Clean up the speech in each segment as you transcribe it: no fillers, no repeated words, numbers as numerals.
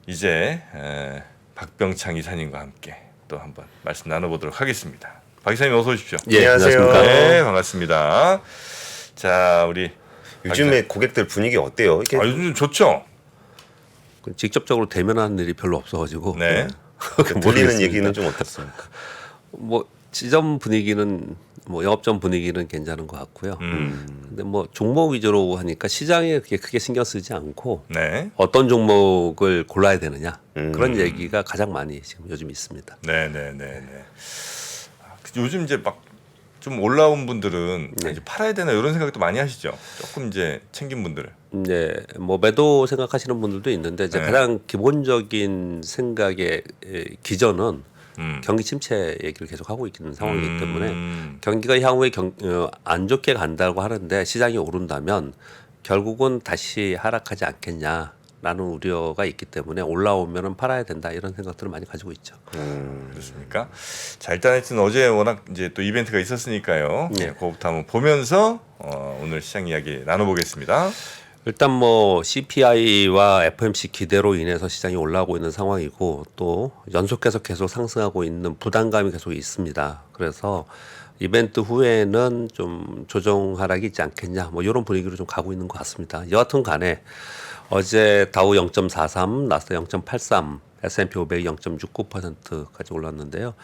이제 박병창 이사님과 함께 또 한번 말씀 나눠보도록 하겠습니다. 박 이사님 어서 오십시오. 예, 안녕하세요. 네, 반갑습니다. 자, 우리 요즘에 고객들 분위기 어때요? 이게 요즘 좋죠. 직접적으로 대면하는 일이 별로 없어가지고 네. 들리는 얘기는 좀 어떻습니까? 뭐 지점 분위기는 뭐 영업점 분위기는 괜찮은 것 같고요. 근데 뭐 종목 위주로 하니까 시장에 그렇게 크게 신경 쓰지 않고 네, 어떤 종목을 골라야 되느냐 그런 얘기가 가장 많이 지금 요즘 있습니다. 네, 네, 네, 네. 요즘 이제 막 좀 올라온 분들은 이제 팔아야 되나 이런 생각도 많이 하시죠. 조금 이제 챙긴 분들은. 네, 뭐 매도 생각하시는 분들도 있는데 이제 네. 가장 기본적인 생각의 기전은 경기 침체 얘기를 계속 하고 있는 상황이기 때문에 경기가 향후에 안 좋게 간다고 하는데 시장이 오른다면 결국은 다시 하락하지 않겠냐라는 우려가 있기 때문에 올라오면은 팔아야 된다 이런 생각들을 많이 가지고 있죠. 그렇습니까? 자, 일단 하여튼 어제 워낙 이제 또 이벤트가 있었으니까요. 네. 네, 그거부터 한번 보면서 오늘 시장 이야기 나눠보겠습니다. 일단 뭐 CPI와 FOMC 기대로 인해서 시장이 올라오고 있는 상황이고 또 연속해서 계속 상승하고 있는 부담감이 계속 있습니다. 그래서 이벤트 후에는 좀 조정 하락이 있지 않겠냐 뭐 이런 분위기로 좀 가고 있는 것 같습니다. 여하튼 간에 어제 다우 0.43, 나스닥 0.83, S&P 500 0.69%까지 올랐는데요.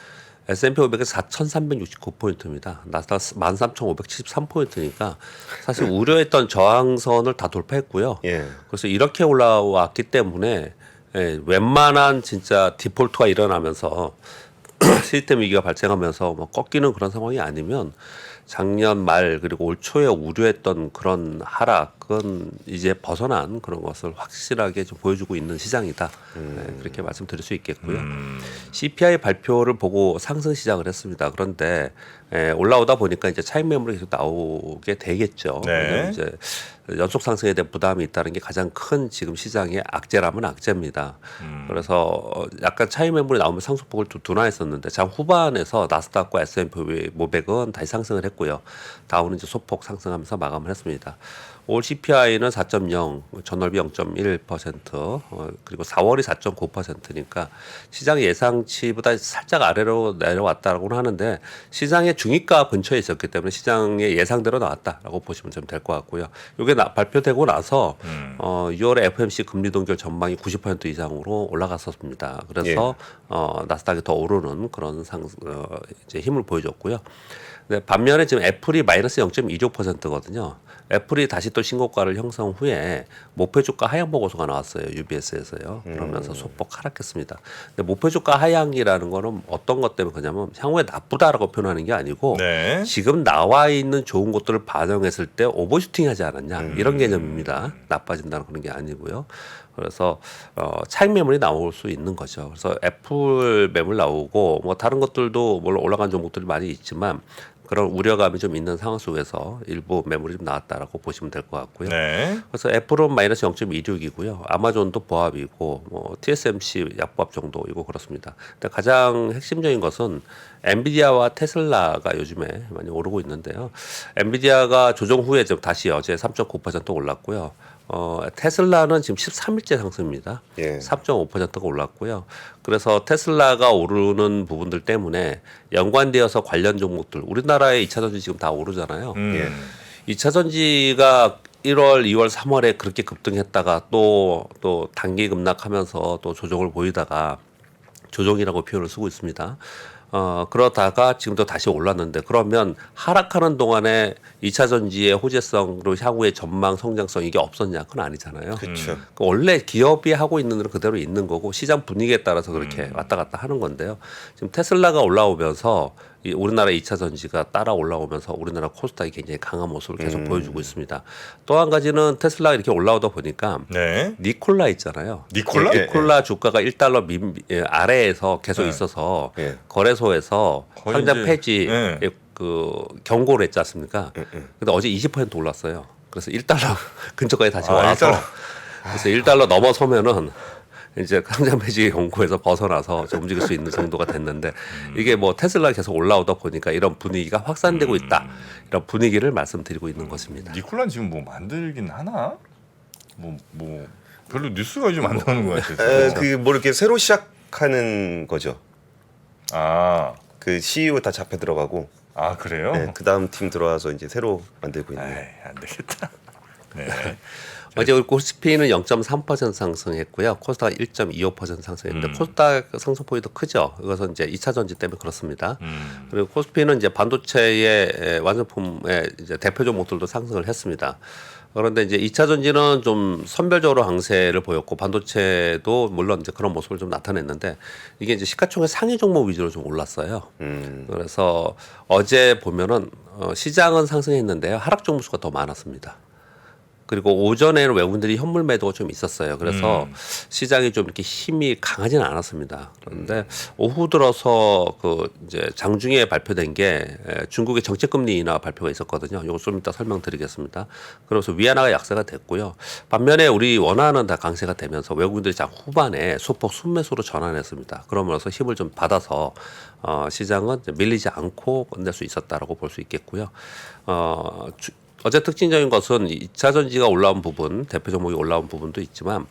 S&P 500은 4,369포인트입니다. 나스닥 13,573포인트니까 사실 우려했던 저항선을 다 돌파했고요. 예. 그래서 이렇게 올라왔기 때문에 웬만한 진짜 디폴트가 일어나면서 시스템 위기가 발생하면서 뭐 꺾이는 그런 상황이 아니면 작년 말 그리고 올 초에 우려했던 그런 하락은 이제 벗어난 그런 것을 확실하게 좀 보여주고 있는 시장이다. 네, 그렇게 말씀드릴 수 있겠고요. CPI 발표를 보고 상승 시작을 했습니다. 그런데 올라오다 보니까 이제 차익 매물이 계속 나오게 되겠죠. 네. 왜냐하면 이제 연속 상승에 대한 부담이 있다는 게 가장 큰 지금 시장의 악재라면 악재입니다. 그래서 약간 차익 매물이 나오면 상승폭을 둔화했었는데 장 후반에서 나스닥과 S&P 500은 다시 상승을 했고요. 다우는 이제 소폭 상승하면서 마감을 했습니다. 올 CPI는 4.0, 전월비 0.1%, 그리고 4월이 4.9%니까 시장 예상치보다 살짝 아래로 내려왔다고는 하는데 시장의 중위가 근처에 있었기 때문에 시장의 예상대로 나왔다라고 보시면 좀 될 것 같고요. 이게 발표되고 나서 6월에 FOMC 금리 동결 전망이 90% 이상으로 올라갔었습니다. 그래서 나스닥이 더 오르는 그런 이제 힘을 보여줬고요. 네, 반면에 지금 애플이 마이너스 0.26%거든요. 애플이 다시 또 신고가를 형성 후에 목표 주가 하향 보고서가 나왔어요. UBS에서요. 그러면서 소폭 하락했습니다. 근데 목표 주가 하향이라는 거는 어떤 것 때문에 그러냐면 향후에 나쁘다라고 표현하는 게 아니고 네. 지금 나와 있는 좋은 것들을 반영했을 때 오버슈팅 하지 않았냐 이런 개념입니다. 나빠진다는 그런 게 아니고요. 그래서 차익 매물이 나올 수 있는 거죠. 그래서 애플 매물 나오고 뭐 다른 것들도 물론 올라간 종목들이 많이 있지만 그런 우려감이 좀 있는 상황 속에서 일부 매물이 좀 나왔다라고 보시면 될 것 같고요. 네. 그래서 애플은 마이너스 0.26이고요. 아마존도 보합이고 뭐 TSMC 약보합 정도이고 그렇습니다. 근데 가장 핵심적인 것은 엔비디아와 테슬라가 요즘에 많이 오르고 있는데요. 엔비디아가 조정 후에 좀 다시 어제 3.9% 올랐고요. 테슬라는 지금 13일째 상승입니다. 예. 3.5%가 올랐고요. 그래서 테슬라가 오르는 부분들 때문에 연관되어서 관련 종목들 우리나라의 2차 전지 지금 다 오르잖아요. 예. 2차 전지가 1월, 2월, 3월에 그렇게 급등했다가 또 단기 급락하면서 또 조정을 보이다가 조정이라고 표현을 쓰고 있습니다. 그러다가 지금도 다시 올랐는데 그러면 하락하는 동안에 2차 전지의 호재성으로 향후의 전망 성장성 이게 없었냐? 그건 아니잖아요. 그렇죠. 원래 기업이 하고 있는 대로 그대로 있는 거고 시장 분위기에 따라서 그렇게 왔다 갔다 하는 건데요. 지금 테슬라가 올라오면서 우리나라 2차 전지가 따라 올라오면서 우리나라 코스닥이 굉장히 강한 모습을 계속 보여주고 있습니다. 또 한 가지는 테슬라가 이렇게 올라오다 보니까 네. 니콜라 있잖아요. 니콜라? 예, 니콜라 주가가 1달러 아래에서 계속 네. 있어서 예. 거래소에서 거의 상장 이제, 폐지 네. 그 경고를 했지 않습니까? 근데 어제 20% 올랐어요. 그래서 1달러 근처까지 다시 와서 1달러. 그래서 1달러 넘어서면은 이제 상장 폐지 경고에서 벗어나서 좀 움직일 수 있는 정도가 됐는데 이게 뭐 테슬라 계속 올라오다 보니까 이런 분위기가 확산되고 있다. 이런 분위기를 말씀드리고 있는 것입니다. 니콜란 지금 뭐 만들긴 하나? 뭐 별로 뉴스가 요즘 안 나오는 것 같아요. 그 뭐 이렇게 새로 시작하는 거죠. 아, 그 CEO 다 잡혀 들어가고 아 그래요? 네, 그 다음 팀 들어와서 이제 새로 만들고 있는. 에이, 안 되겠다. 네. 어제 우리 코스피는 0.3% 상승했고요. 코스닥 1.25% 상승했는데 코스닥 상승폭이 더 크죠. 이것은 이제 2차 전지 때문에 그렇습니다. 그리고 코스피는 이제 반도체의 완성품의 이제 대표 종목들도 상승을 했습니다. 그런데 이제 2차 전지는 좀 선별적으로 강세를 보였고 반도체도 물론 이제 그런 모습을 좀 나타냈는데 이게 이제 시가총액 상위 종목 위주로 좀 올랐어요. 그래서 어제 보면은 시장은 상승했는데요. 하락 종목 수가 더 많았습니다. 그리고 오전에는 외국인들이 현물 매도가 좀 있었어요. 그래서 시장이 좀 이렇게 힘이 강하지는 않았습니다. 그런데 오후 들어서 그 이제 장중에 발표된 게 중국의 정책금리 인하 발표가 있었거든요. 이거 좀 이따 설명드리겠습니다. 그래서 위안화가 약세가 됐고요. 반면에 우리 원화는 다 강세가 되면서 외국인들이 장 후반에 소폭 순매수로 전환했습니다. 그러면서 힘을 좀 받아서 시장은 밀리지 않고 끝낼 수 있었다라고 볼 수 있겠고요. 어제 특징적인 것은 2차 전지가 올라온 부분, 대표 종목이 올라온 부분도 있지만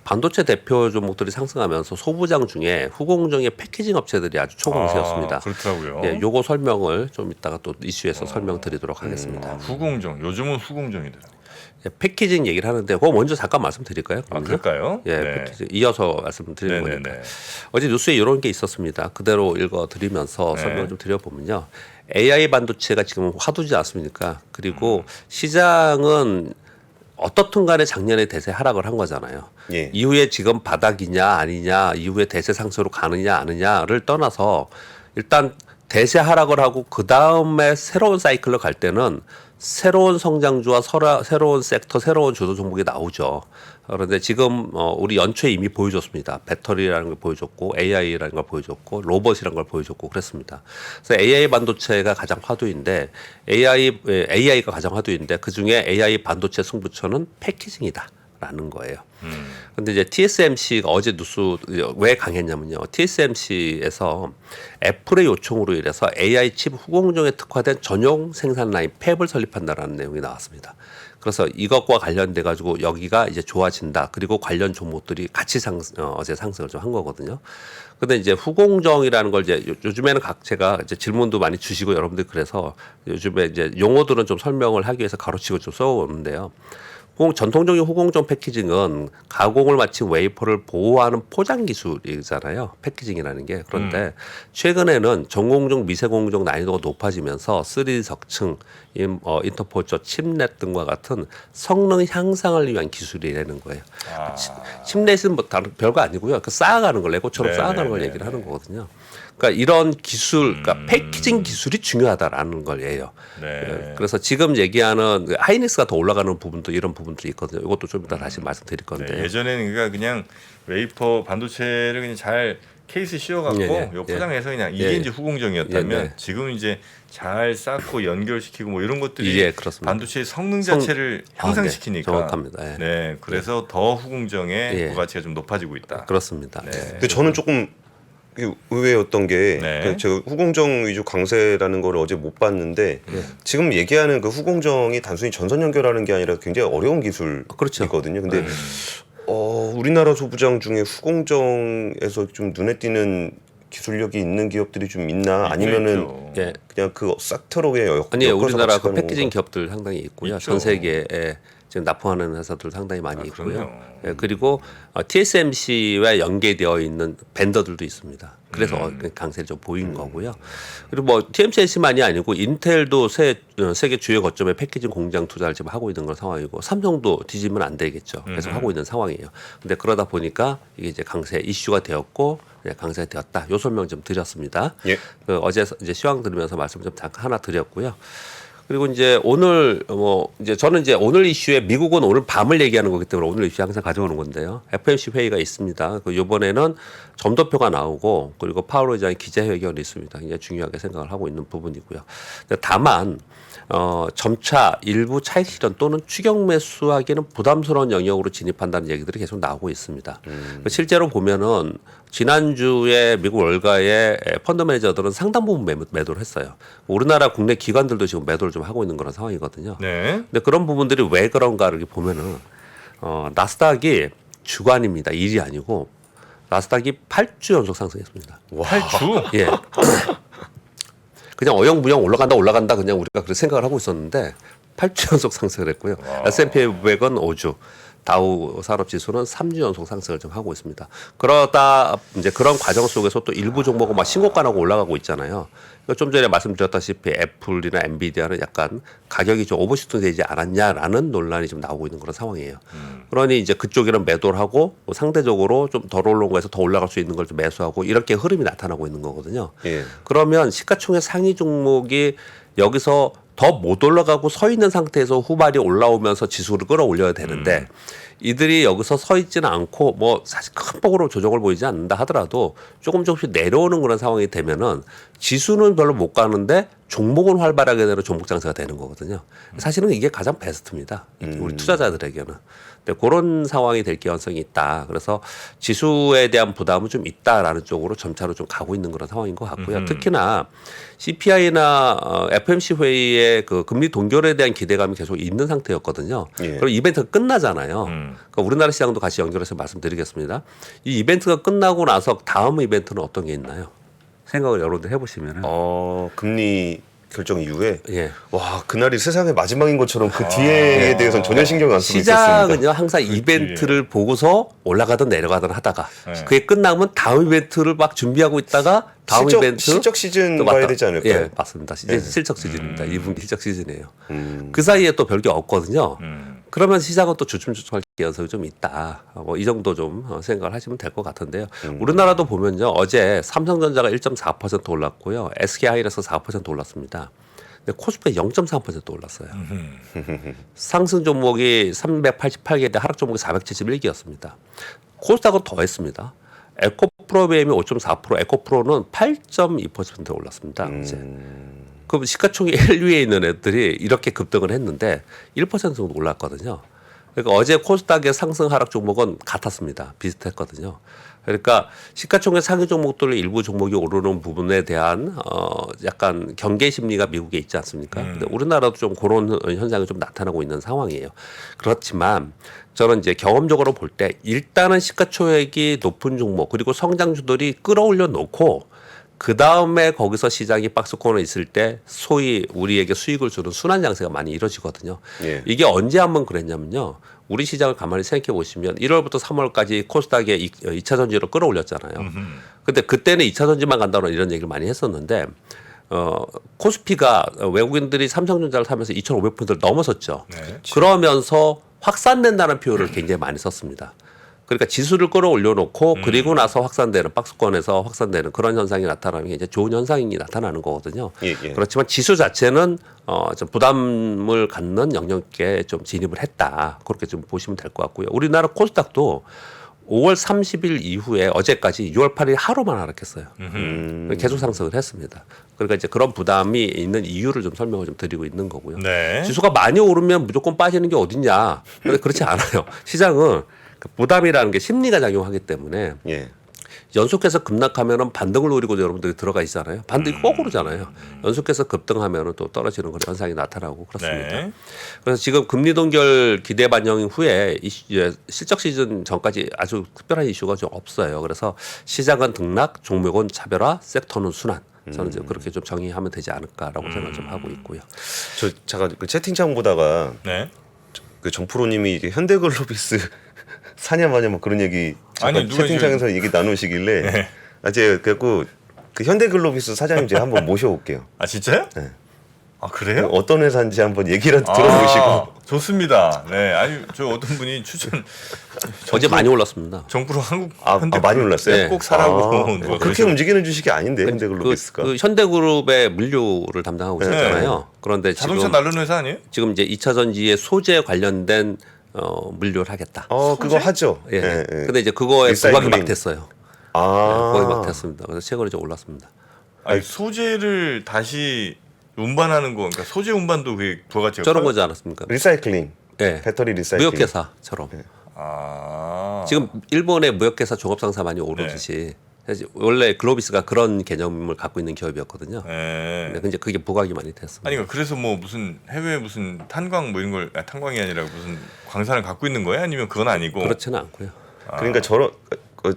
반도체 대표 종목들이 상승하면서 소부장 중에 후공정의 패키징 업체들이 아주 초강세였습니다. 그렇더라고요. 예, 요거 설명을 좀 이따가 또 이슈에서 설명드리도록 하겠습니다. 후공정, 요즘은 후공정이더라고요. 예, 패키징 얘기를 하는데 그거 먼저 잠깐 말씀드릴까요? 아, 그럴까요? 예, 네. 패키징 이어서 말씀드리는 네네네. 거니까. 어제 뉴스에 이런 게 있었습니다. 그대로 읽어드리면서 네. 설명을 좀 드려보면요. AI 반도체가 지금 화두지 않습니까? 그리고 시장은 어떻든 간에 작년에 대세 하락을 한 거잖아요. 예. 이후에 지금 바닥이냐 아니냐, 이후에 대세 상승으로 가느냐 아니냐를 떠나서 일단 대세 하락을 하고 그 다음에 새로운 사이클로 갈 때는 새로운 성장주와 새로운 섹터, 새로운 주도 종목이 나오죠. 그런데 지금 우리 연초에 이미 보여줬습니다. 배터리라는 걸 보여줬고 AI라는 걸 보여줬고 로봇이라는 걸 보여줬고 그랬습니다. 그래서 AI 반도체가 가장 화두인데 AI가 가장 화두인데 그 중에 AI 반도체 승부처는 패키징이다. 라는 거예요. 근데 이제 TSMC가 어제 뉴스 왜 강했냐면요. TSMC에서 애플의 요청으로 인해서 AI 칩 후공정에 특화된 전용 생산 라인 팹을 설립한다라는 내용이 나왔습니다. 그래서 이것과 관련돼 가지고 여기가 이제 좋아진다. 그리고 관련 종목들이 같이 어제 상승을 좀 한 거거든요. 근데 이제 후공정이라는 걸 이제 요즘에는 제가 이제 질문도 많이 주시고 여러분들 그래서 요즘에 이제 용어들은 좀 설명을 하기 위해서 가로치고 좀 써오는데요. 전통적인 후공정 패키징은 가공을 마친 웨이퍼를 보호하는 포장 기술이잖아요. 패키징이라는 게. 그런데 최근에는 전공정, 미세공정 난이도가 높아지면서 3D 석층, 인터포저, 칩넷 등과 같은 성능 향상을 위한 기술이라는 거예요. 칩넷은 뭐 다른 별거 아니고요. 쌓아가는 걸 레고처럼 쌓아가는 걸 얘기를 하는 거거든요. 그러니까 이런 기술, 그러니까 패키징 기술이 중요하다라는 걸예요. 네. 그래서 지금 얘기하는 하이닉스가 더 올라가는 부분도 이런 부분들이 있거든요. 이것도 좀 이따 다시 말씀드릴 건데. 네, 예전에는 그러니까 그냥 웨이퍼 반도체를 그냥 잘 케이스 씌워갖고 요 포장해서 그냥 이게 이제 후공정이었다면 지금은 이제 잘 쌓고 연결시키고 뭐 이런 것들이 반도체의 성능 자체를 향상시키니까. 정확합니다. 네, 그래서 더 후공정의 부가치가 좀 높아지고 있다. 그렇습니다. 네. 근데 저는 조금 의외였던 게 제가 후공정 위주 강세라는 걸 어제 못 봤는데 지금 얘기하는 그 후공정이 단순히 전선 연결하는 게 아니라 굉장히 어려운 기술이거든요. 근데 우리나라 소부장 중에 후공정에서 좀 눈에 띄는 기술력이 있는 기업들이 좀 있나 아니면은 그냥 그 싹트로 그냥 아니요, 우리나라 그 패키징 기업들 상당히 있고요. 있죠. 전 세계에 지금 납품하는 회사들 상당히 많이 있고요. 그리고 TSMC와 연계되어 있는 벤더들도 있습니다. 그래서 강세를 좀 보인 거고요. 그리고 뭐 TSMC만이 아니고 인텔도 세계 주요 거점에 패키징 공장 투자를 지금 하고 있는 그런 상황이고 삼성도 뒤지면 안 되겠죠. 계속 하고 있는 상황이에요. 근데 그러다 보니까 이게 이제 강세 이슈가 되었고 강세가 되었다. 요 설명 좀 드렸습니다. 어제 이제 시황 들으면서 말씀 좀 잠깐 하나 드렸고요. 그리고 이제 오늘 이제 저는 이제 오늘 이슈에 미국은 오늘 밤을 얘기하는 거기 때문에 오늘 이슈 항상 가져오는 건데요. FOMC 회의가 있습니다. 이번에는 점도표가 나오고 그리고 파월 의장의 기자회견이 있습니다. 굉장히 중요하게 생각을 하고 있는 부분이고요. 다만 점차 일부 차익 실현 또는 추격 매수하기는 부담스러운 영역으로 진입한다는 얘기들이 계속 나오고 있습니다. 실제로 보면은 지난주에 미국 월가의 펀드 매니저들은 상당 부분 매도를 했어요. 우리나라 국내 기관들도 지금 매도를 좀 하고 있는 그런 상황이거든요. 근데 그런 부분들이 왜 그런가를 보면은 나스닥이 주간입니다. 일이 아니고 나스닥이 8주 연속 상승했습니다. 8주? 예. 그냥 어영부영 올라간다 그냥 우리가 그렇게 생각을 하고 있었는데 8주 연속 상승을 했고요. S&P 500은 5주, 다우 산업지수는 3주 연속 상승을 좀 하고 있습니다. 그러다 이제 그런 과정 속에서 또 일부 종목은 막 신고가 나고 올라가고 있잖아요. 좀 전에 말씀드렸다시피 애플이나 엔비디아는 약간 가격이 좀 오버슈팅 되지 않았냐라는 논란이 좀 나오고 있는 그런 상황이에요. 그러니 이제 그쪽에는 매도를 하고 상대적으로 좀 덜 올라온 거에서 더 올라갈 수 있는 걸 좀 매수하고 이렇게 흐름이 나타나고 있는 거거든요. 예. 그러면 시가총액 상위 종목이 여기서 더 못 올라가고 서 있는 상태에서 후발이 올라오면서 지수를 끌어올려야 되는데 이들이 여기서 서 있지는 않고 뭐 사실 큰 폭으로 조정을 보이지 않는다 하더라도 조금씩 내려오는 그런 상황이 되면은 지수는 별로 못 가는데 종목은 활발하게 되는 종목 장세가 되는 거거든요. 사실은 이게 가장 베스트입니다. 우리 투자자들에게는. 근데 그런 상황이 될 가능성이 있다. 그래서 지수에 대한 부담은 좀 있다라는 쪽으로 점차로 좀 가고 있는 그런 상황인 것 같고요. 특히나 CPI나 FOMC 회의의 그 금리 동결에 대한 기대감이 계속 있는 상태였거든요. 예. 그리고 이벤트가 끝나잖아요. 그러니까 우리나라 시장도 같이 연결해서 말씀드리겠습니다. 이 이벤트가 끝나고 나서 다음 이벤트는 어떤 게 있나요? 생각을 여러분들 해보시면은. 금리 결정 이후에 예. 와 그날이 세상의 마지막인 것처럼 그 뒤에 대해서는 전혀 신경 안 쓰고 있었습니다. 시장은요 항상 이벤트를 보고서 올라가든 내려가든 하다가 네. 그게 끝나면 다음 이벤트를 막 준비하고 있다가 다음 이벤트 실적 시즌 또 봐야 맞다. 되지 않을까요? 예, 맞습니다. 이제 실적 시즌입니다. 2분기 실적 시즌이에요. 그 사이에 또 별게 없거든요. 그러면 시장은 또 주춤주춤할 가능성이 좀 있다. 뭐 이 정도 좀 생각을 하시면 될 것 같은데요. 우리나라도 보면요. 어제 삼성전자가 1.4% 올랐고요. SK하이닉스 4% 올랐습니다. 근데 코스피가 0.3% 올랐어요. 상승 종목이 388개인데 하락 종목이 471개였습니다. 코스닥은 더 했습니다. 에코프로비엠이 5.4%, 에코프로는 8.2% 올랐습니다. 어제. 그럼 시가총액 1위에 있는 애들이 이렇게 급등을 했는데 1% 정도 올랐거든요. 그러니까 어제 코스닥의 상승 하락 종목은 같았습니다. 비슷했거든요. 그러니까 시가총액 상위 종목들 일부 종목이 오르는 부분에 대한 약간 경계 심리가 미국에 있지 않습니까? 근데 우리나라도 좀 그런 현상이 좀 나타나고 있는 상황이에요. 그렇지만 저는 이제 경험적으로 볼 때 일단은 시가총액이 높은 종목 그리고 성장주들이 끌어올려 놓고 그 다음에 거기서 시장이 박스권에 있을 때 소위 우리에게 수익을 주는 순환 장세가 많이 이루어지거든요. 예. 이게 언제 한번 그랬냐면요. 우리 시장을 가만히 생각해 보시면 1월부터 3월까지 코스닥에 2차 전지를 끌어올렸잖아요. 근데 그때는 2차 전지만 간다는 이런 얘기를 많이 했었는데 코스피가 외국인들이 삼성전자를 사면서 2,500%를 넘어섰죠. 네. 그러면서 확산된다는 표현을 굉장히 많이 썼습니다. 그러니까 지수를 끌어올려 놓고 그리고 나서 확산되는 박스권에서 확산되는 그런 현상이 나타나는 게 이제 좋은 현상이 나타나는 거거든요. 예. 그렇지만 지수 자체는 좀 부담을 갖는 영역에 좀 진입을 했다. 그렇게 좀 보시면 될 것 같고요. 우리나라 코스닥도 5월 30일 이후에 어제까지 6월 8일 하루만 하락했어요. 계속 상승을 했습니다. 그러니까 이제 그런 부담이 있는 이유를 좀 설명을 좀 드리고 있는 거고요. 네. 지수가 많이 오르면 무조건 빠지는 게 어딨냐? 근데 그렇지 않아요. 시장은 그 부담이라는 게 심리가 작용하기 때문에 예. 연속해서 급락하면은 반등을 노리고 여러분들이 들어가 있잖아요. 반등이 거꾸로잖아요. 연속해서 급등하면은 또 떨어지는 그런 현상이 나타나고 그렇습니다. 네. 그래서 지금 금리 동결 기대 반영 후에 실적 시즌 전까지 아주 특별한 이슈가 좀 없어요. 그래서 시장은 등락, 종목은 차별화, 섹터는 순환. 저는 이제 그렇게 좀 정의하면 되지 않을까라고 생각 좀 하고 있고요. 저 잠깐 그 채팅창 보다가 네. 그 정프로님이 이게 현대글로비스 사냐 마냐 뭐 그런 얘기 아니, 누가 채팅창에서 얘기 나누시길래 네. 제가 그래갖고 그 현대글로비스 사장님 제가 한번 모셔올게요. 아 진짜요? 네. 아 그래요? 어떤 회사인지 한번 얘기라도 들어보시고. 좋습니다. 네, 아니 저 어떤 분이 추천 어제 많이 올랐습니다. 정프로 한국 많이 올랐어요. 네. 꼭 사라고 누가 그렇게 그러시더라고요. 움직이는 주식이 아닌데 현대글로비스가. 그 현대그룹의 물류를 담당하고 있었잖아요. 그런데 자동차 지금 나르는 회사 아니에요? 지금 이제 2차 전지의 소재 관련된 물류를 하겠다. 그거 하죠. 예. 예. 근데 이제 그거에 부각이 막 됐어요. 부각이 막 됐습니다. 그래서 최근에 좀 올랐습니다. 아니 소재를 다시 운반하는 거, 그러니까 소재 운반도 그게 부가가치가 저런 커요? 거지 않았습니까? 리사이클링. 예. 배터리 리사이클링. 무역회사처럼. 아 지금 일본의 무역회사 종합상사 많이 오르듯이 사실 원래 글로비스가 그런 개념을 갖고 있는 기업이었거든요. 네. 근데 이제 그게 부각이 많이 됐습니다. 아니 그러니까 그래서 뭐 무슨 해외 무슨 탄광 뭐 이런 걸 탄광이 아니라 무슨 광산을 갖고 있는 거예요? 아니면 그건 아니고? 그렇지는 않고요. 그러니까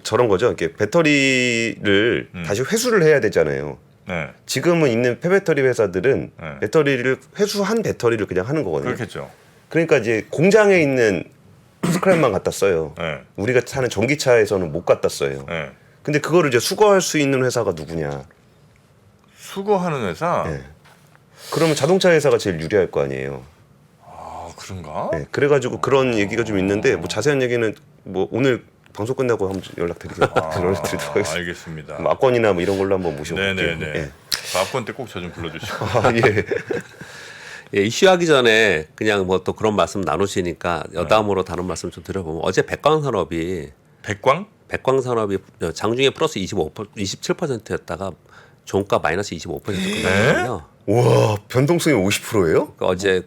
저런 거죠. 이렇게 배터리를 다시 회수를 해야 되잖아요. 네. 지금은 있는 폐배터리 회사들은 네. 배터리를 회수한 배터리를 그냥 하는 거거든요. 그렇겠죠. 그러니까 이제 공장에 있는 스크랩만 갖다 써요. 네. 우리가 타는 전기차에서는 못 갖다 써요. 네. 근데 그거를 이제 수거할 수 있는 회사가 누구냐? 수거하는 회사? 네. 그러면 자동차 회사가 제일 유리할 거 아니에요. 아, 그런가? 네. 그래가지고 그런 얘기가 좀 있는데 뭐 자세한 얘기는 뭐 오늘 방송 끝나고 한번 연락드리도록 알겠습니다. 뭐 악권이나 뭐 이런 걸로 한번 모셔볼게요. 네네네. 예. 악권 때 꼭 저 좀 불러주시고. 예. 예, 이슈하기 전에 그냥 뭐 또 그런 말씀 나누시니까 여담으로 다른 말씀 좀 드려보면 어제 백광산업이 백광산업이 장중에 플러스 27%였다가 종가 마이너스 25% 끝났거든요. 와 변동성이 50%예요? 그러니까 어제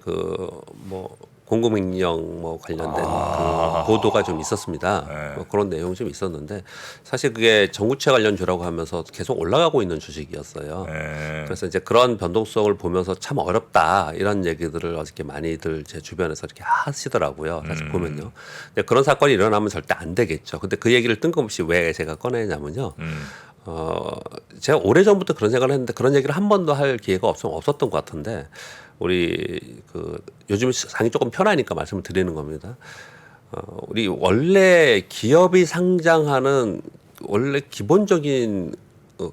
뭐 공급명령 뭐 관련된 그 보도가 좀 있었습니다. 네. 뭐 그런 내용이 좀 있었는데 사실 그게 전구체 관련주라고 하면서 계속 올라가고 있는 주식이었어요. 네. 그래서 이제 그런 변동성을 보면서 참 어렵다 이런 얘기들을 어저께 많이들 제 주변에서 이렇게 하시더라고요. 사실 보면요. 근데 그런 사건이 일어나면 절대 안 되겠죠. 근데 그 얘기를 뜬금없이 왜 제가 꺼내냐면요. 제가 오래전부터 그런 생각을 했는데 그런 얘기를 한 번도 할 기회가 없었던 것 같은데 우리 요즘 상이 조금 편하니까 말씀을 드리는 겁니다. 우리 원래 기업이 상장하는 원래 기본적인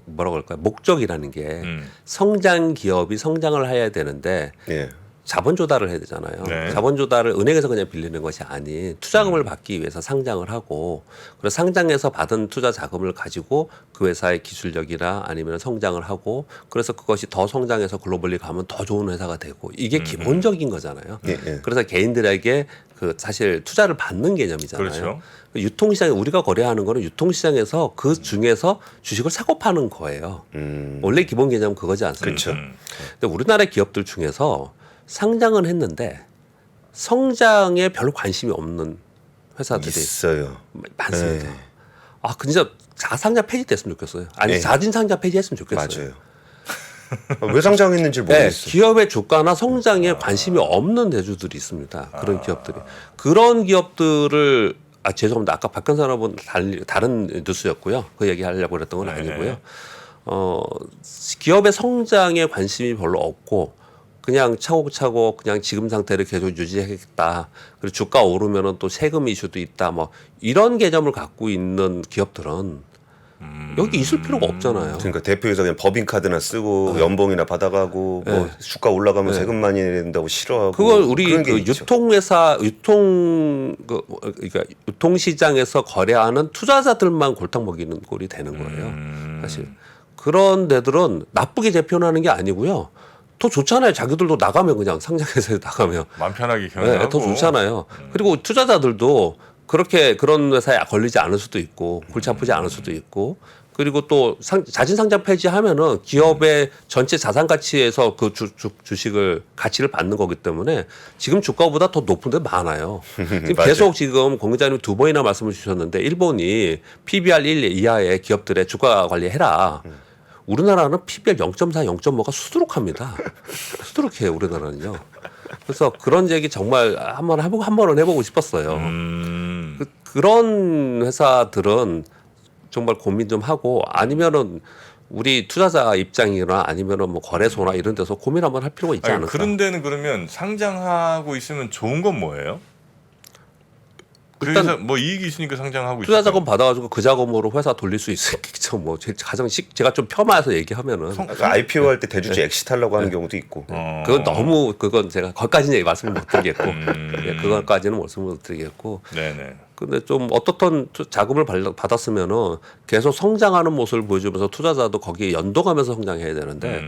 뭐라고 할까요? 목적이라는 게 성장 기업이 성장을 해야 되는데 예. 자본 조달을 해야 되잖아요. 네. 자본 조달을 은행에서 그냥 빌리는 것이 아닌 투자금을 받기 위해서 상장을 하고 그래서 상장해서 받은 투자 자금을 가지고 그 회사의 기술력이나 아니면 성장을 하고 그래서 그것이 더 성장해서 글로벌리 가면 더 좋은 회사가 되고 이게 기본적인 거잖아요. 예, 예. 그래서 개인들에게 그 사실 투자를 받는 개념이잖아요. 그렇죠. 유통시장에 우리가 거래하는 거는 유통시장에서 그 중에서 주식을 사고 파는 거예요. 원래 기본 개념은 그거지 않습니까? 그렇죠. 근데 우리나라 기업들 중에서 상장은 했는데 성장에 별로 관심이 없는 회사들이 있어요. 많습니다. 네. 아, 진짜 자상자 폐지됐으면 좋겠어요. 아니 네. 자진상장 폐지했으면 좋겠어요. 맞아요. 왜 상장했는지 네, 모르겠어요. 기업의 주가나 성장에 관심이 없는 대주들이 있습니다. 그런 기업들이. 그런 기업들을 죄송합니다. 아까 박근산업은 다른 뉴스였고요. 그 얘기하려고 그랬던 건 아니고요. 기업의 성장에 관심이 별로 없고 그냥 차곡차곡 그냥 지금 상태를 계속 유지하겠다. 그리고 주가 오르면은 또 세금 이슈도 있다. 뭐 이런 개념을 갖고 있는 기업들은 여기 있을 필요가 없잖아요. 그러니까 대표에서 그냥 법인카드나 쓰고 연봉이나 받아가고 뭐 주가 올라가면 세금 많이 낸다고 싫어하고 그걸 우리 그런 게 그 있죠. 유통회사 그러니까 유통시장에서 거래하는 투자자들만 골탕 먹이는 꼴이 되는 거예요. 사실 그런 데들은 나쁘게 재편하는 게 아니고요. 더 좋잖아요. 자기들도 나가면 그냥 상장회사에 나가면 마음 편하게 경영하고. 네, 더 좋잖아요. 그리고 투자자들도 그렇게 그런 회사에 걸리지 않을 수도 있고 골치 아프지 않을 수도 있고 그리고 또 자진상장 폐지하면은 기업의 전체 자산 가치에서 그 주식을 가치를 받는 거기 때문에 지금 주가보다 더 높은 데 많아요. 지금 계속 지금 공 기자님 2번이나 말씀을 주셨는데 일본이 PBR 1 이하의 기업들의 주가 관리해라. 우리나라는 PBR 0.4, 0.5가 수두룩합니다. 수두룩해요, 우리나라는요. 그래서 그런 얘기 정말 한 번은 해보고 싶었어요. 그런 회사들은 정말 고민 좀 하고 아니면은 우리 투자자 입장이나 아니면은 뭐 거래소나 이런 데서 고민 한번 할 필요가 있지 않을까. 그런 데는 그러면 상장하고 있으면 좋은 건 뭐예요? 일단 그래서 뭐 이익이 있으니까 상장하고 투자 있어요. 자금 받아가지고 그 자금으로 회사 돌릴 수 있겠죠. 뭐 가장 제가 좀 폄하해서 얘기하면은 IPO 할 때 대주주 엑시트하려고 하는 경우도 있고. 그건 제가 거기까지는 말씀을 못 드리겠고 그것까지는 말씀을 못 드리겠고. 네네. 근데 좀 어떻든 자금을 받았으면은 계속 성장하는 모습을 보여주면서 투자자도 거기에 연동하면서 성장해야 되는데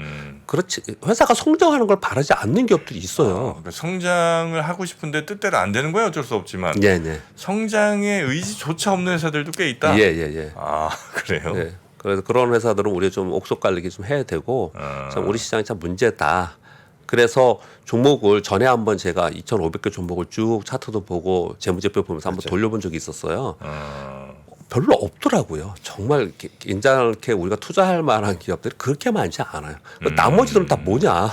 그렇지 회사가 성장하는 걸 바라지 않는 기업들이 있어요. 그러니까 성장을 하고 싶은데 뜻대로 안 되는 거야 어쩔 수 없지만 네네. 성장의 의지조차 없는 회사들도 꽤 있다. 예예예. 아 그래요? 네. 그래서 그런 회사들은 우리가 좀 옥석 갈리기 좀 해야 되고 참 우리 시장이 참 문제다. 그래서 종목을 전에 한번 제가 2,500개 종목을 쭉 차트도 보고 재무제표 보면서 한번 돌려본 적이 있었어요. 별로 없더라고요. 정말 괜찮게 우리가 투자할 만한 기업들이 그렇게 많지 않아요. 나머지들은 다 뭐냐?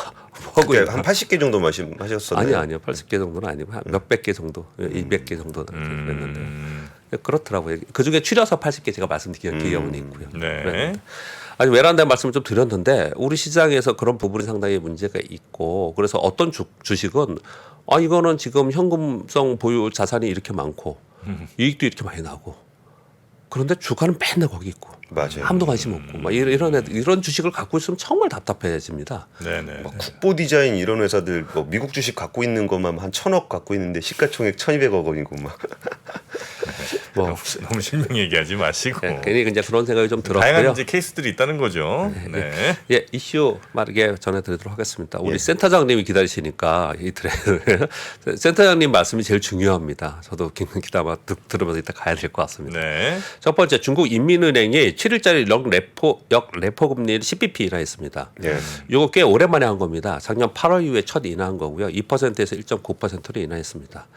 그때 한 80개 정도 말씀하셨었나요? 아니요. 80개 정도는 아니고 한 몇백 개 정도, 200개 정도 그랬는데. 그렇더라고요. 그중에 추려서 80개 제가 말씀드린 기업은 있고요. 네. 아니 외람된 말씀을 좀 드렸는데 우리 시장에서 그런 부분이 상당히 문제가 있고 그래서 어떤 주식은 이거는 지금 현금성 보유 자산이 이렇게 많고 이익도 이렇게 많이 나고 그런데 주가는 맨날 거기 있고 맞아요. 아무도 관심 없고 막 이런 주식을 갖고 있으면 정말 답답해집니다. 네네. 국보 디자인 이런 회사들 뭐 미국 주식 갖고 있는 것만 한 1,000억 갖고 있는데 시가총액 1,200억 원이고 막. 너무 실명 얘기하지 마시고. 네, 괜히 이제 그런 생각이 좀 들었고요. 다양한 이제 케이스들이 있다는 거죠. 네. 예, 이슈 빠르게 전해드리도록 하겠습니다. 우리 센터장님이 기다리시니까 센터장님 말씀이 제일 중요합니다. 저도 기다마 들으면서 이따 가야 될 것 같습니다. 네. 첫 번째 중국 인민은행이 7일짜리 역레포 금리를 10bp 인하했습니다. 예. 이거 꽤 오랜만에 한 겁니다. 작년 8월 이후에 첫 인하한 거고요. 2%에서 1.9%로 인하했습니다.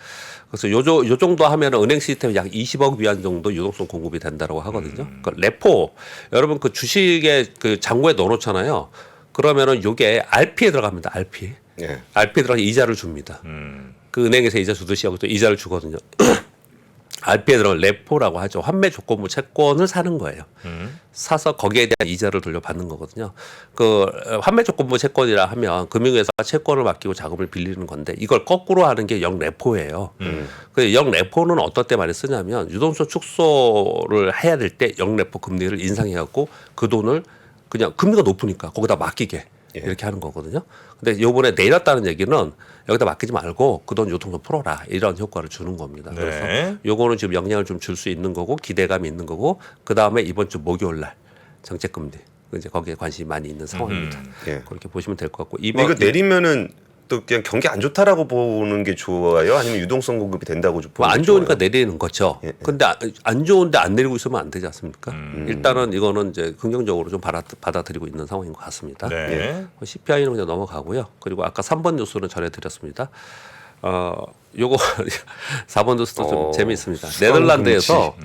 그래서 요 정도 하면 은행 시스템에 약 20억 위안 정도 유동성 공급이 된다고 하거든요. 그 레포 여러분 그 주식에 그 잔고에 넣어놓잖아요. 그러면은 요게 RP에 들어갑니다. RP. 예. RP에 들어가 이자를 줍니다. 그 은행에서 이자 주듯이 하고 또 이자를 주거든요. RP에 들어간 레포라고 하죠. 환매 조건부 채권을 사는 거예요. 사서 거기에 대한 이자를 돌려받는 거거든요. 그 환매 조건부 채권이라 하면 금융회사가 채권을 맡기고 자금을 빌리는 건데 이걸 거꾸로 하는 게 역레포예요. 그 역레포는 어떨 때 많이 쓰냐면 유동성 축소를 해야 될 때 역레포 금리를 인상해갖고 그 돈을 그냥 금리가 높으니까 거기다 맡기게 이렇게 하는 거거든요. 근데 요번에 내렸다는 얘기는 여기다 맡기지 말고 그 돈 유통 좀 풀어라 이런 효과를 주는 겁니다. 네. 그래서 요거는 지금 영향을 좀 줄 수 있는 거고 기대감이 있는 거고 그 다음에 이번 주 목요일 날 정책금리 이제 거기에 관심이 많이 있는 상황입니다. 예. 그렇게 보시면 될 것 같고 근데 이거 내리면은 또 그냥 경기 안 좋다라고 보는 게 좋아요? 아니면 유동성 공급이 된다고 보는 게 안 좋으니까 내리는 거죠. 예. 근데 안 좋은데 안 내리고 있으면 안 되지 않습니까? 일단은 이거는 이제 긍정적으로 좀 받아들이고 있는 상황인 것 같습니다. 네. CPI는 그냥 넘어가고요. 그리고 아까 3번 뉴스는 전해드렸습니다. 요거 4번 뉴스도 좀 재미있습니다. 네덜란드에서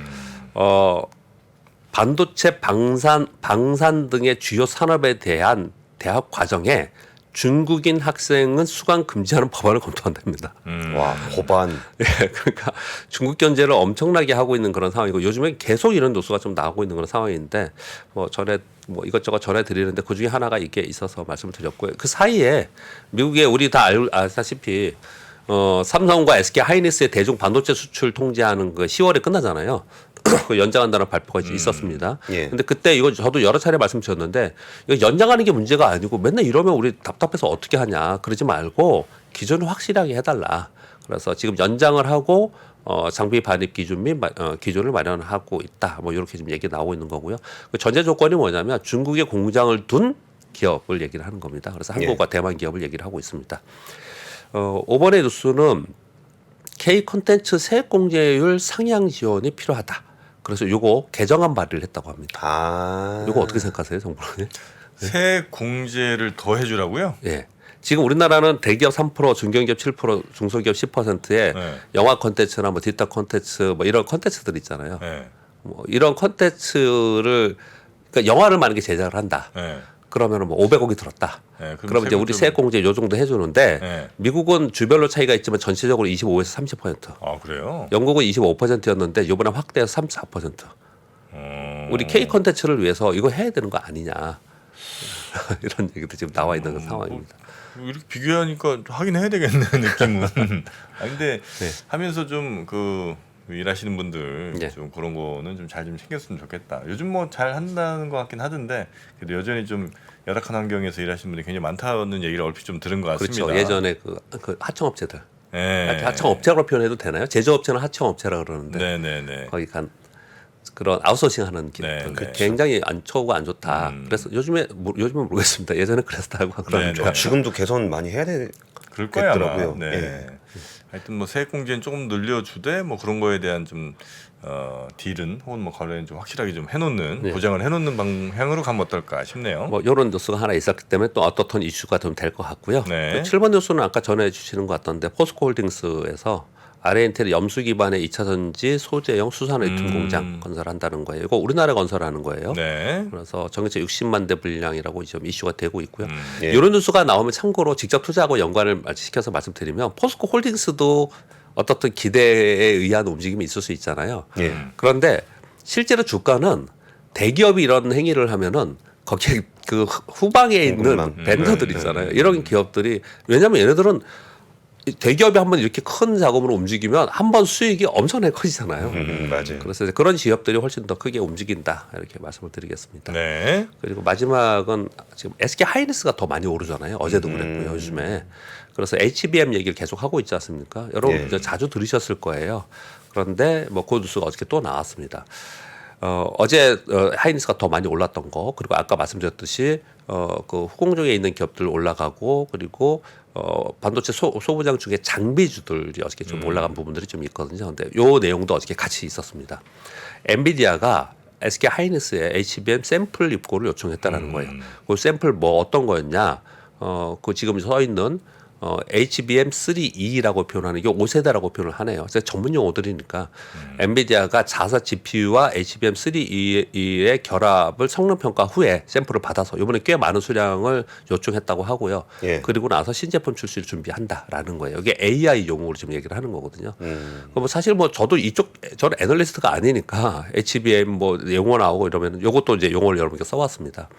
반도체 방산 등의 주요 산업에 대한 대학 과정에 중국인 학생은 수강 금지하는 법안을 검토한답니다. 와, 법안. 예, 그러니까 중국 견제를 엄청나게 하고 있는 그런 상황이고 요즘에 계속 이런 뉴스가 좀 나오고 있는 그런 상황인데 뭐 이것저것 전해드리는데 그 중에 하나가 이게 있어서 말씀을 드렸고요. 그 사이에 미국에 우리 다 알다시피 삼성과 SK 하이닉스의 대중 반도체 수출 통제하는 그 10월에 끝나잖아요. 그 연장한다는 발표가 있었습니다. 예. 근데 그때 이거 저도 여러 차례 말씀드렸는데 이거 연장하는 게 문제가 아니고 맨날 이러면 우리 답답해서 어떻게 하냐 그러지 말고 기준을 확실하게 해달라. 그래서 지금 연장을 하고 장비 반입 기준 및 기준을 마련하고 있다. 뭐 이렇게 지금 얘기 나오고 있는 거고요. 그 전제 조건이 뭐냐면 중국에 공장을 둔 기업을 얘기를 하는 겁니다. 그래서 한국과 대만 기업을 얘기를 하고 있습니다. 5번의 뉴스는 K 콘텐츠 세액 공제율 상향 지원이 필요하다. 그래서 요거 개정안 발의를 했다고 합니다. 요거 어떻게 생각하세요, 정부는? 세액 공제를 더 해주라고요? 예. 지금 우리나라는 대기업 3%, 중견기업 7%, 중소기업 10%의 영화 콘텐츠나 뭐 디지털 콘텐츠 뭐 이런 콘텐츠들 있잖아요. 뭐 이런 콘텐츠를 그러니까 영화를 만약에 제작을 한다. 그러면은 뭐 500억이 들었다. 그럼 이제 우리 세액 공제 요 정도 해주는데 미국은 주별로 차이가 있지만 전체적으로 25에서 30%. 아 그래요? 영국은 25%였는데 이번에 확대해서 34%. 우리 K 콘텐츠를 위해서 이거 해야 되는 거 아니냐 이런 얘기도 지금 나와 있는 상황입니다. 이렇게 비교하니까 하긴 해야 되겠네 느낌은. 근데 하면서 좀 그 일하시는 분들 좀 그런 거는 좀 잘 좀 챙겼으면 좋겠다. 요즘 뭐 잘 한다는 것 같긴 하던데 그래도 여전히 좀 열악한 환경에서 일하시는 분들이 굉장히 많다는 얘기를 얼핏 좀 들은 것 같습니다. 그렇죠. 예전에 그 하청업체들. 하청업체로 표현해도 되나요? 제조업체는 하청업체라 그러는데. 네네네. 거기 간 그런 아웃소싱하는 기업들 굉장히 안 좋다. 그래서 요즘은 모르겠습니다. 예전에 그랬다고 그러는데 지금도 개선 많이 해야 그럴 거야 되더라고요. 아마. 네. 하여튼 뭐 세액 공제는 조금 늘려주되 뭐 그런 거에 대한 좀 딜은 혹은 뭐 관련 좀 확실하게 좀 해놓는 보장을 해놓는 방향으로 가면 어떨까 싶네요. 뭐 이런 뉴스가 하나 있었기 때문에 또 어떻든 이슈가 좀 될 것 같고요. 7번 뉴스는 아까 전해주시는 것 같던데 포스코홀딩스에서 RNT의 염수 기반의 2차 전지 소재형 수산의품 공장 건설한다는 거예요. 이거 우리나라 건설하는 거예요. 그래서 전기차 60만 대 분량이라고 지금 이슈가 되고 있고요. 이런 뉴스가 나오면 참고로 직접 투자하고 연관을 시켜서 말씀드리면 포스코 홀딩스도 어떻든 기대에 의한 움직임이 있을 수 있잖아요. 예. 그런데 실제로 주가는 대기업이 이런 행위를 하면은 거기에 그 후방에 있는 벤더들 있잖아요. 이런 기업들이 왜냐하면 얘네들은 대기업이 한번 이렇게 큰 자금으로 움직이면 한번 수익이 엄청나게 커지잖아요. 맞아요. 그래서 이제 그런 기업들이 훨씬 더 크게 움직인다 이렇게 말씀을 드리겠습니다. 네. 그리고 마지막은 지금 SK 하이닉스가 더 많이 오르잖아요. 어제도 그랬고요, 요즘에. 그래서 HBM 얘기를 계속 하고 있지 않습니까? 여러분 자주 들으셨을 거예요. 그런데 뭐 그 뉴스가 어저께 또 나왔습니다. 어제 하이닉스가 더 많이 올랐던 거, 그리고 아까 말씀드렸듯이 그 후공정에 있는 기업들 올라가고, 그리고 반도체 소부장 중에 장비주들이 어저께 좀 올라간 부분들이 좀 있거든요. 근데 요 내용도 어저께 같이 있었습니다. 엔비디아가 SK 하이닉스에 HBM 샘플 입고를 요청했다라는 거예요. 그 샘플 뭐 어떤 거였냐? 그 지금 서 있는 HBM3E라고 표현하는 게 5세대라고 표현을 하네요. 그래서 전문 용어들이니까 엔비디아가 자사 GPU와 HBM3E의 결합을 성능 평가 후에 샘플을 받아서 이번에 꽤 많은 수량을 요청했다고 하고요. 예. 그리고 나서 신제품 출시를 준비한다라는 거예요. 이게 AI 용어로 지금 얘기를 하는 거거든요. 뭐 사실 뭐 저도 저는 애널리스트가 아니니까 HBM 뭐 용어 나오고 이러면 요것도 이제 용어를 여러분께 써왔습니다.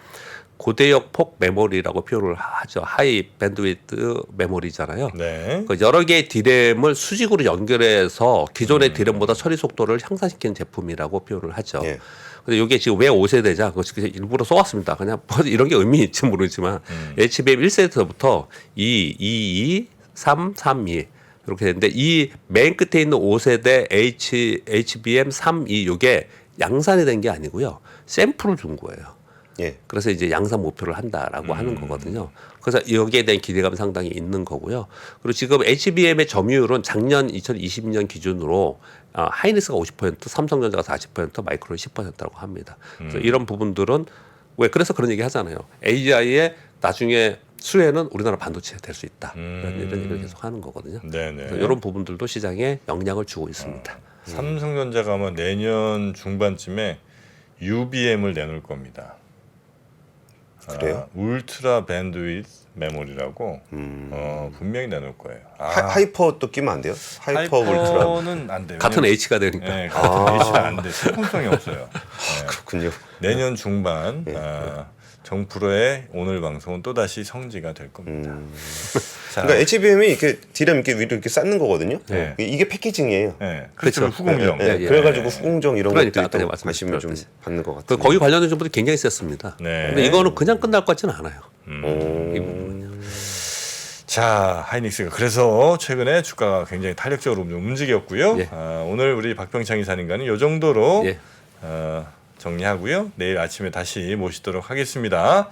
고대역 폭 메모리라고 표현을 하죠. 하이 밴드위드 메모리잖아요. 네. 그 여러 개의 디램을 수직으로 연결해서 기존의 디램보다 처리 속도를 향상시키는 제품이라고 표현을 하죠. 예. 근데 이게 지금 왜 5세대냐? 그거 일부러 써왔습니다. 그냥 뭐 이런 게 의미 있지 모르지만 HBM 1세대부터 2, 2, 2, 3, 3, 2 이렇게 되는데 이 맨 끝에 있는 5세대 HBM 3, 2 이게 양산이 된 게 아니고요. 샘플을 준 거예요. 예. 그래서 이제 양산 목표를 한다라고 하는 거거든요. 그래서 여기에 대한 기대감이 상당히 있는 거고요. 그리고 지금 HBM의 점유율은 작년 2020년 기준으로 하이닉스가 50%, 삼성전자가 40%, 마이크론이 10%라고 합니다. 그래서 이런 부분들은 그래서 그런 얘기 하잖아요. AI의 나중에 수혜는 우리나라 반도체 될 수 있다. 이런 얘기를 계속 하는 거거든요. 네네. 그래서 이런 부분들도 시장에 영향을 주고 있습니다. 삼성전자가 아마 내년 중반쯤에 UBM을 내놓을 겁니다. 그래요? 울트라 밴드위드 메모리라고 분명히 내놓을 거예요. 하이퍼 또 끼면 안 돼요? 하이퍼 울트라. 하이퍼는 안 돼요. 같은 H가 되니까. 네, 같은 H가 안 돼. 상품성이 없어요. 네. 그렇군요. 내년 중반 정프로의 오늘 방송은 또 다시 성지가 될 겁니다. 자, 그러니까 HBM이 이렇게 디램 이렇게 위로 이렇게 쌓는 거거든요. 네. 이게 패키징이에요. 네, 그렇죠. 그렇죠. 후공정. 예, 예, 그래가지고 후공정 이런 그러니까 것들이 아까 또 관심을 좀 말씀드렸듯이. 받는 것 같아요. 거기 관련된 정보도 굉장히 셌습니다. 네. 근데 이거는 그냥 끝날 것 같지는 않아요. 자, 하이닉스가 그래서 최근에 주가가 굉장히 탄력적으로 좀 움직였고요. 예. 오늘 우리 박병창 이사님과는 이 정도로 예. 정리하고요. 내일 아침에 다시 모시도록 하겠습니다.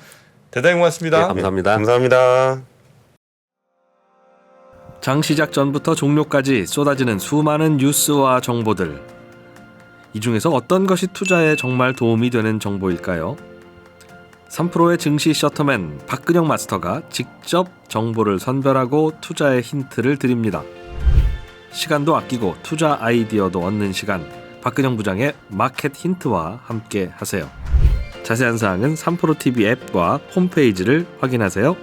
대단히 고맙습니다. 예, 감사합니다. 감사합니다. 장 시작 전부터 종료까지 쏟아지는 수많은 뉴스와 정보들. 이 중에서 어떤 것이 투자에 정말 도움이 되는 정보일까요? 3프로의 증시 셔터맨 박근영 마스터가 직접 정보를 선별하고 투자의 힌트를 드립니다. 시간도 아끼고 투자 아이디어도 얻는 시간, 박근영 부장의 마켓 힌트와 함께 하세요. 자세한 사항은 3프로 TV 앱과 홈페이지를 확인하세요.